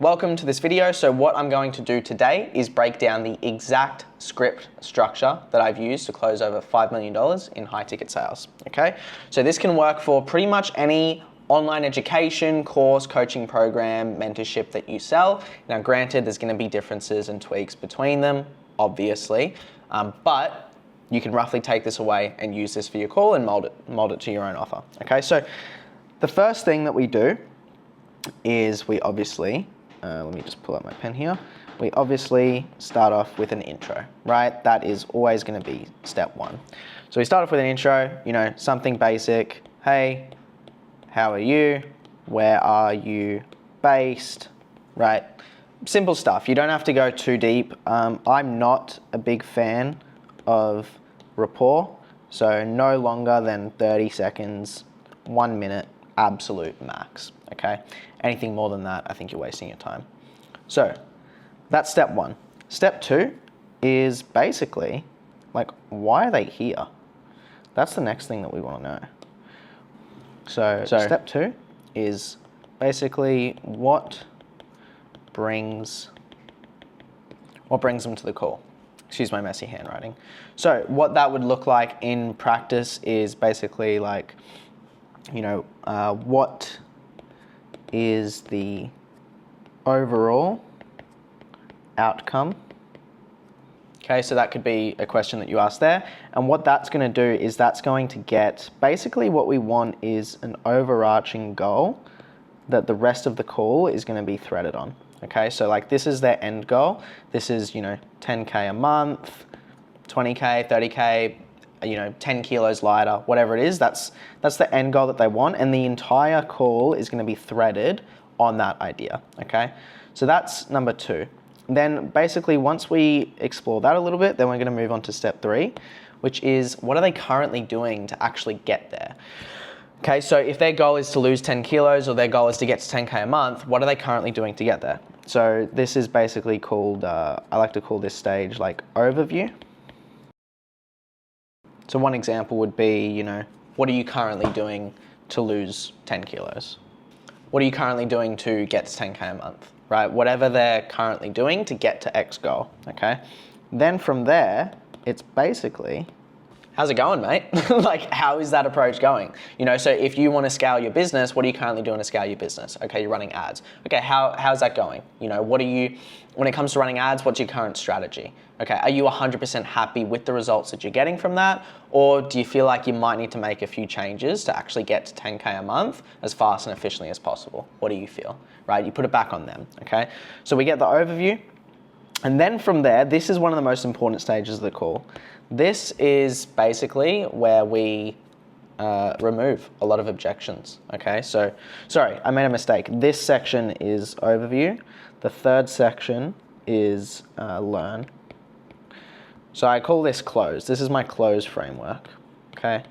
welcome to this video. So what I'm going to do today is break down the exact script structure that I've used to close over $5 million in high ticket sales, okay? So this can work for pretty much any online education, course, coaching program, mentorship that you sell. Now granted, there's gonna be differences and tweaks between them, obviously, but you can roughly take this away and use this for your call and mold it to your own offer, okay? So the first thing that we do is we obviously, let me just pull out my pen here. We obviously start off with an intro, right? That is always gonna be step one. So we start off with an intro, you know, something basic. Hey, how are you? Where are you based, right? Simple stuff. You don't have to go too deep. I'm not a big fan of rapport, so no longer than 30 seconds, 1 minute, absolute max, okay? Anything more than that, I think you're wasting your time. So that's step one. Step two is basically, like, why are they here? That's the next thing that we want to know. So step two is basically what brings them to the call. Excuse my messy handwriting. So what that would look like in practice is basically like, you know, what is the overall outcome? Okay, so that could be a question that you ask there. And what that's going to do is that's going to get, basically what we want is an overarching goal that the rest of the call is going to be threaded on. Okay, so like this is their end goal. This is, you know, 10K a month, 20K, 30K, you know, 10 kilos lighter, whatever it is, that's the end goal that they want. And the entire call is going to be threaded on that idea. Okay, so that's number two. Then basically once we explore that a little bit, then we're going to move on to step three, which is what are they currently doing to actually get there? Okay, so if their goal is to lose 10 kilos or their goal is to get to 10K a month, what are they currently doing to get there? So this is basically called, I like to call this stage like overview. So one example would be, you know, what are you currently doing to lose 10 kilos? What are you currently doing to get to 10K a month, right? Whatever they're currently doing to get to X goal, okay? Then from there, it's basically, how's it going, mate? Like, how is that approach going? You know, so if you want to scale your business, what are you currently doing to scale your business? Okay, you're running ads. Okay, how's that going? You know, what are you, when it comes to running ads, what's your current strategy? Okay, are you 100% happy with the results that you're getting from that? Or do you feel like you might need to make a few changes to actually get to 10K a month as fast and efficiently as possible? What do you feel, right? You put it back on them, okay? So we get the overview. And then from there, this is one of the most important stages of the call. This is basically where we remove a lot of objections, okay? So, sorry, I made a mistake. This section is overview. The third section is learn. So I call this close. This is my close framework, okay?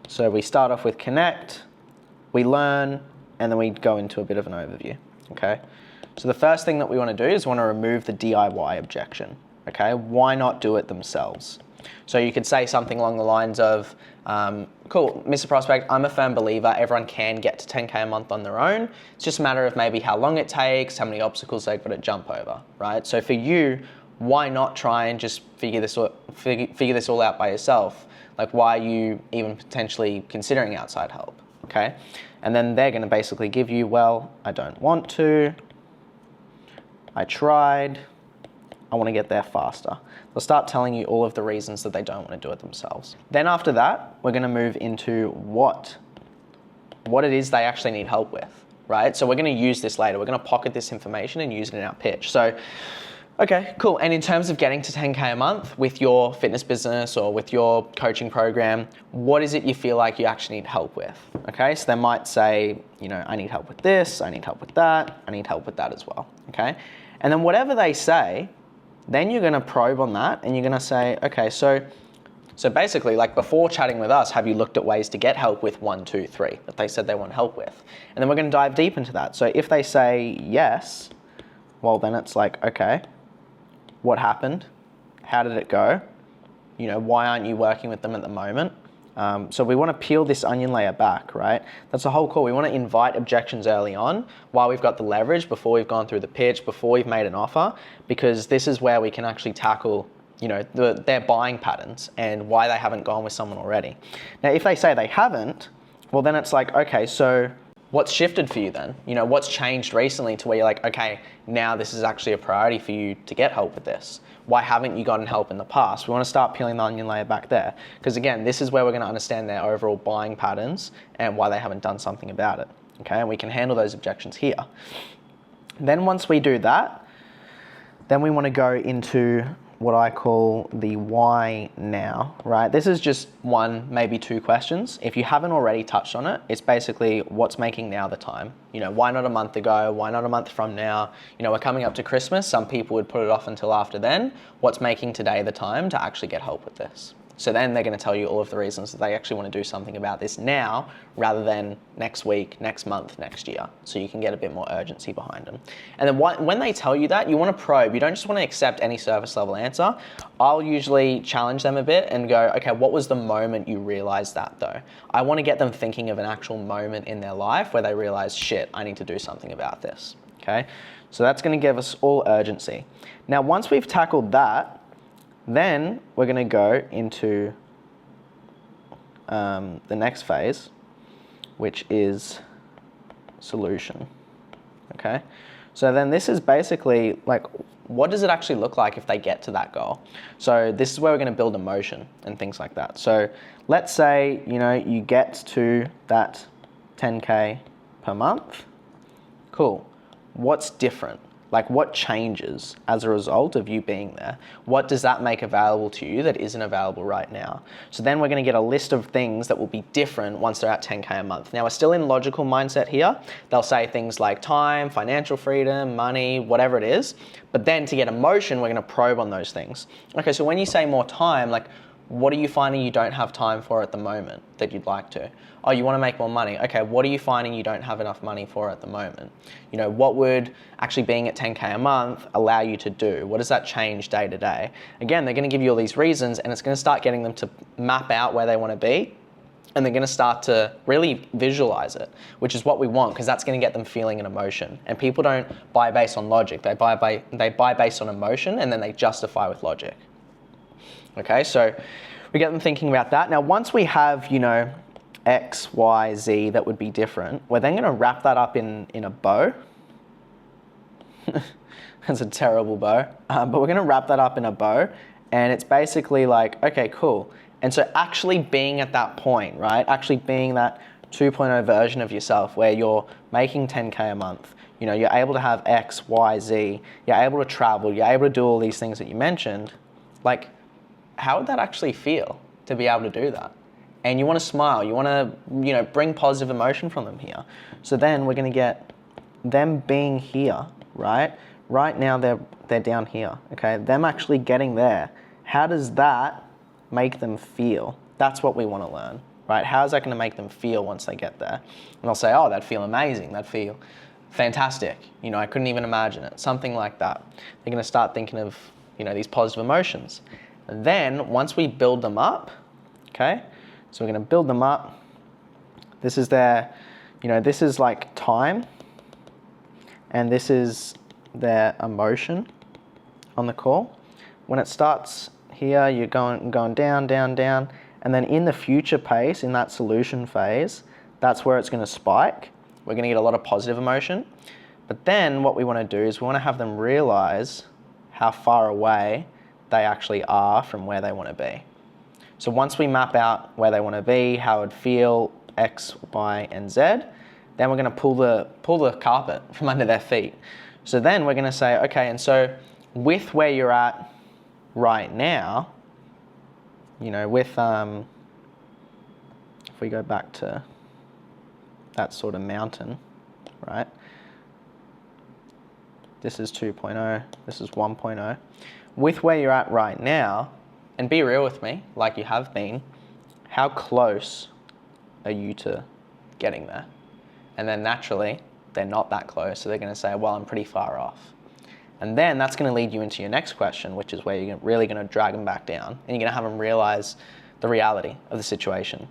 So we start off with connect, we learn, and then we go into a bit of an overview, okay? So the first thing that we want to do is we want to remove the DIY objection, okay? Why not do it themselves? So you could say something along the lines of, cool, Mr. Prospect, I'm a firm believer everyone can get to 10K a month on their own. It's just a matter of maybe how long it takes, how many obstacles they've got to jump over, right? So for you, why not try and just figure this all out by yourself? Like, why are you even potentially considering outside help, okay? And then they're going to basically give you, well, I don't want to, I tried, I want to get there faster. They'll start telling you all of the reasons that they don't want to do it themselves. Then after that, we're going to move into what it is they actually need help with, right? So we're going to use this later. We're going to pocket this information and use it in our pitch. So, okay, cool. And in terms of getting to 10K a month with your fitness business or with your coaching program, what is it you feel like you actually need help with? Okay, so they might say, you know, I need help with this, I need help with that, I need help with that as well, okay? And then whatever they say, then you're gonna probe on that and you're gonna say, okay, so basically, like before chatting with us, have you looked at ways to get help with 1, 2, 3 that they said they want help with? And then we're gonna dive deep into that. So if they say yes, well then it's like, okay, what happened? How did it go? You know, why aren't you working with them at the moment? So we want to peel this onion layer back, right? That's the whole call. We want to invite objections early on while we've got the leverage, before we've gone through the pitch, before we've made an offer, because this is where we can actually tackle, you know, their buying patterns and why they haven't gone with someone already. Now, if they say they haven't, well, then it's like, okay, so what's shifted for you then? You know, what's changed recently to where you're like, okay, now this is actually a priority for you to get help with this? Why haven't you gotten help in the past? We want to start peeling the onion layer back there. Because again, this is where we're going to understand their overall buying patterns and why they haven't done something about it. Okay, and we can handle those objections here. Then once we do that, then we want to go into what I call the why now, right? This is just one, maybe two questions. If you haven't already touched on it, it's basically what's making now the time? You know, why not a month ago? Why not a month from now? You know, we're coming up to Christmas. Some people would put it off until after then. What's making today the time to actually get help with this? So then they're going to tell you all of the reasons that they actually want to do something about this now, rather than next week, next month, next year. So you can get a bit more urgency behind them. And then when they tell you that, you want to probe. You don't just want to accept any surface level answer. I'll usually challenge them a bit and go, okay, what was the moment you realized that though? I want to get them thinking of an actual moment in their life where they realize, shit, I need to do something about this. Okay, so that's going to give us all urgency. Now, once we've tackled that, then we're going to go into the next phase, which is solution. Okay, so then this is basically like, what does it actually look like if they get to that goal? So this is where we're going to build emotion and things like that. So let's say, you know, you get to that 10K per month. Cool. What's different? Like, what changes as a result of you being there? What does that make available to you that isn't available right now? So then we're going to get a list of things that will be different once they're at 10K a month. Now, we're still in logical mindset here. They'll say things like time, financial freedom, money, whatever it is. But then to get emotion, we're going to probe on those things. Okay, so when you say more time, like, what are you finding you don't have time for at the moment that you'd like to? Oh, you want to make more money. Okay, what are you finding you don't have enough money for at the moment? You know, what would actually being at 10K a month allow you to do? What does that change day to day? Again, they're going to give you all these reasons, and it's going to start getting them to map out where they want to be, and they're going to start to really visualize it, which is what we want, because that's going to get them feeling an emotion. And people don't buy based on logic. They buy based on emotion, and then they justify with logic. Okay, so we get them thinking about that. Now, once we have, you know, X, Y, Z that would be different, we're then going to wrap that up in a bow. That's a terrible bow. But we're going to wrap that up in a bow. And it's basically like, okay, cool. And so actually being at that point, right? Actually being that 2.0 version of yourself where you're making 10K a month. You know, you're able to have X, Y, Z. You're able to travel. You're able to do all these things that you mentioned. Like, how would that actually feel to be able to do that? And you want to smile, you want to, you know, bring positive emotion from them here. So then we're going to get them being here, right? Right now they're down here, okay? Them actually getting there. How does that make them feel? That's what we want to learn, right? How is that going to make them feel once they get there? And they'll say, oh, that'd feel amazing, that'd feel fantastic. You know, I couldn't even imagine it. Something like that. They're going to start thinking of, you know, these positive emotions. And then once we build them up, okay, so we're going to build them up. This is their, you know, this is like time, and this is their emotion on the call. When it starts here, you're going down, down, down, and then in the future pace, in that solution phase, that's where it's going to spike. We're going to get a lot of positive emotion. But then what we want to do is we want to have them realize how far away they actually are from where they want to be. So once we map out where they want to be, how it would feel, X, Y, and Z, then we're going to pull the carpet from under their feet. So then we're going to say, okay, and so with where you're at right now, you know, with, if we go back to that sort of mountain, right? This is 2.0, this is 1.0. With where you're at right now, and be real with me, like you have been, how close are you to getting there? And then naturally, they're not that close, so they're going to say, well, I'm pretty far off. And then that's going to lead you into your next question, which is where you're really going to drag them back down. And you're going to have them realize the reality of the situation.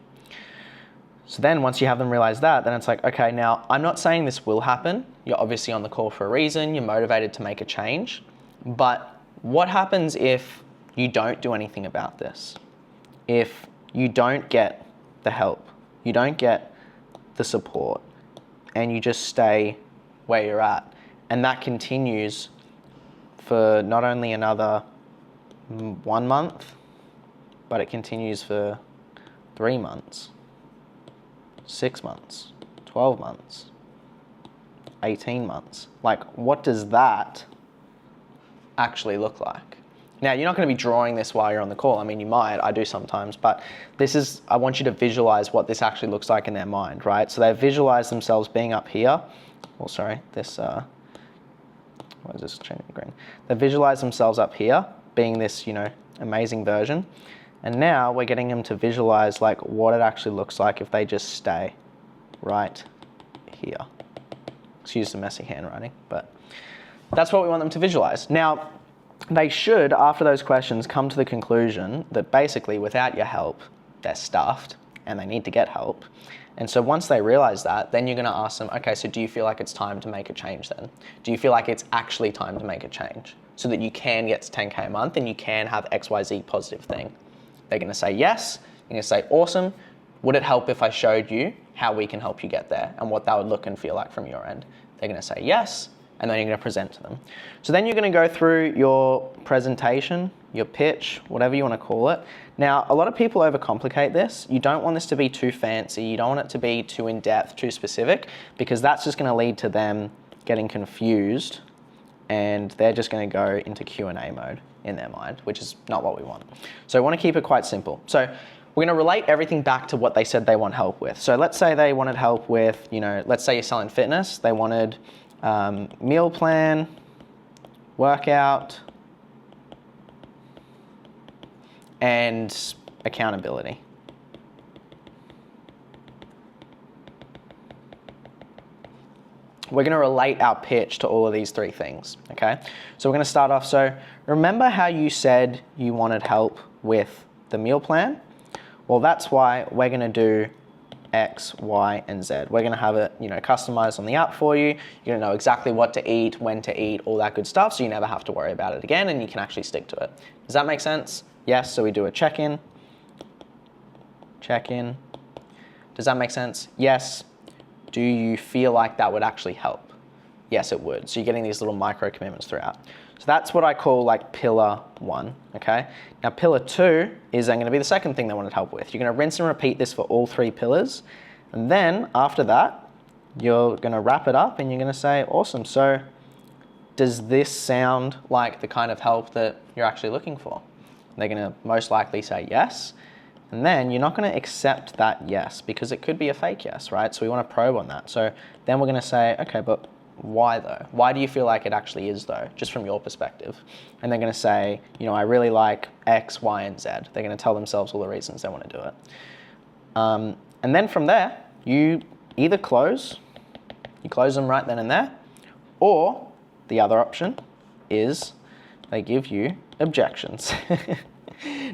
So then once you have them realize that, then it's like, okay, now I'm not saying this will happen. You're obviously on the call for a reason. You're motivated to make a change. But what happens if you don't do anything about this? If you don't get the help, you don't get the support, and you just stay where you're at, and that continues for not only another 1 month, but it continues for 3 months, 6 months, 12 months, 18 months. Like, what does that actually look like? Now, you're not going to be drawing this while you're on the call. I mean, you might, I do sometimes, but I want you to visualize what this actually looks like in their mind, right? So they visualize themselves being up here. Oh, sorry, why is this changing green? They visualize themselves up here being this, amazing version. And now we're getting them to visualize like what it actually looks like if they just stay right here. Excuse the messy handwriting, but that's what we want them to visualize. Now, they should, after those questions, come to the conclusion that basically without your help, they're stuffed and they need to get help. And so once they realize that, then you're going to ask them, okay, so do you feel like it's time to make a change then? Do you feel like it's actually time to make a change so that you can get to 10K a month and you can have XYZ positive thing? They're going to say yes. You're going to say, awesome. Would it help if I showed you how we can help you get there and what that would look and feel like from your end? They're going to say yes, and then you're going to present to them. So then you're going to go through your presentation, your pitch, whatever you want to call it. Now, a lot of people overcomplicate this. You don't want this to be too fancy. You don't want it to be too in-depth, too specific, because that's just going to lead to them getting confused and they're just going to go into Q&A mode in their mind, which is not what we want. So we want to keep it quite simple. So we're going to relate everything back to what they said they want help with. So let's say they wanted help with, let's say you're selling fitness. They wanted meal plan, workout, and accountability. We're going to relate our pitch to all of these 3 things, okay? So we're going to start off. So remember how you said you wanted help with the meal plan? Well, that's why we're going to do X, Y, and Z. We're going to have it, customized on the app for you. You're going to know exactly what to eat, when to eat, all that good stuff, so you never have to worry about it again, and you can actually stick to it. Does that make sense? Yes, so we do a check-in. Check-in. Does that make sense? Yes. Do you feel like that would actually help? Yes, it would. So you're getting these little micro commitments throughout. So that's what I call like pillar 1, okay? Now pillar 2 is then going to be the second thing they wanted help with. You're going to rinse and repeat this for all 3 pillars. And then after that, you're going to wrap it up and you're going to say, awesome. So does this sound like the kind of help that you're actually looking for? They're going to most likely say yes. And then you're not going to accept that yes because it could be a fake yes, right? So we want to probe on that. So then we're going to say, okay, but why though? Why do you feel like it actually is though, just from your perspective? And they're going to say, I really like X, Y, and Z. They're going to tell themselves all the reasons they want to do it. And then from there, you either close them right then and there, or the other option is they give you objections.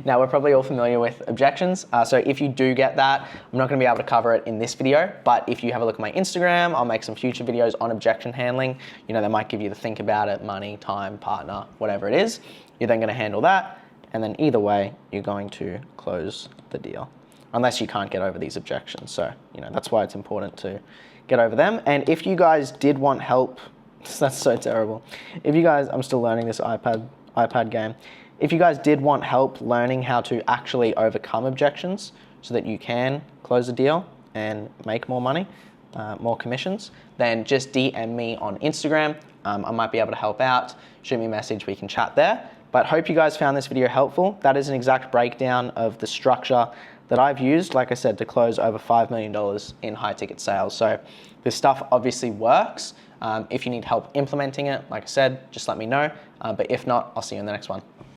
Now, we're probably all familiar with objections. So if you do get that, I'm not going to be able to cover it in this video, but if you have a look at my Instagram, I'll make some future videos on objection handling. They might give you the think about it, money, time, partner, whatever it is. You're then going to handle that. And then either way, you're going to close the deal, unless you can't get over these objections. So, that's why it's important to get over them. And if you guys did want help, that's so terrible. If you guys, I'm still learning this iPad game. If you guys did want help learning how to actually overcome objections so that you can close a deal and make more money, more commissions, then just DM me on Instagram. I might be able to help out. Shoot me a message, we can chat there. But hope you guys found this video helpful. That is an exact breakdown of the structure that I've used, like I said, to close over $5 million in high ticket sales. So this stuff obviously works. If you need help implementing it, like I said, just let me know. But if not, I'll see you in the next one.